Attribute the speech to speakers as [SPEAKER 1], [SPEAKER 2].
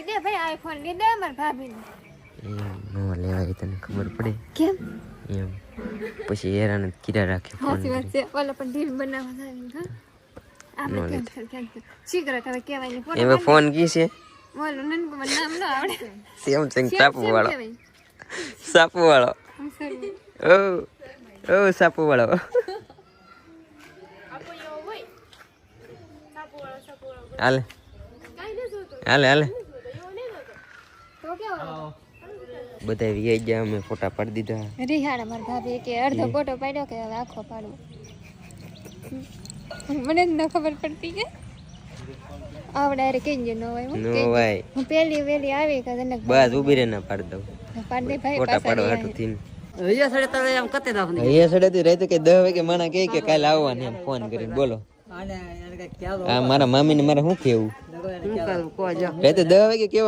[SPEAKER 1] દે ભાઈ આઈફોન લઈ દે માર ભાભીને
[SPEAKER 2] નો લેવાય તને ખબર પડે
[SPEAKER 1] કેમ
[SPEAKER 2] એમ પછી હેરાન કીડા રાખે ફોન
[SPEAKER 1] હાસી વાત છે ઓલા પણ ઢીલ બનાવવા જાય હા આપણે કેન્સલ સિગરેટ હવે કહેવાય નહીં ફોટો
[SPEAKER 2] એમાં ફોન કી છે
[SPEAKER 1] બોલો નનકો મને નામ ન આવડે
[SPEAKER 2] સેમસંગ સાપુ વાળો ઓ સાપુ વાળો હાલે હાલે બધા વી ગયા અમે ફોટા પાડી દીધા
[SPEAKER 1] રિહાણા માર ભાભી કે અડધો ફોટો પાડ્યો કે હવે આખો પાડવો મને ન ખબર પડતી કે આવડે અરે કેમ ન હોય
[SPEAKER 2] નો ભાઈ
[SPEAKER 1] હું પેલી વેલી આવી કે તને
[SPEAKER 2] બસ ઊભી રહે ના પાડ દઉં
[SPEAKER 1] પાડ દે ભાઈ
[SPEAKER 2] ફોટા પાડો હાટુ થીન
[SPEAKER 3] હૈયા સડે તો એમ કતે દાખને
[SPEAKER 2] હૈયા સડે થી રહે તો કે 10 વાગે માણા કહે કે કાલે આવવાનું એમ ફોન કરીને બોલો
[SPEAKER 3] આને યાર કે ક્યાં
[SPEAKER 2] આ મારા મામી ને મારે શું કેવું
[SPEAKER 3] હું કરું કો જા
[SPEAKER 2] રહે તો 10 વાગે કેવાનું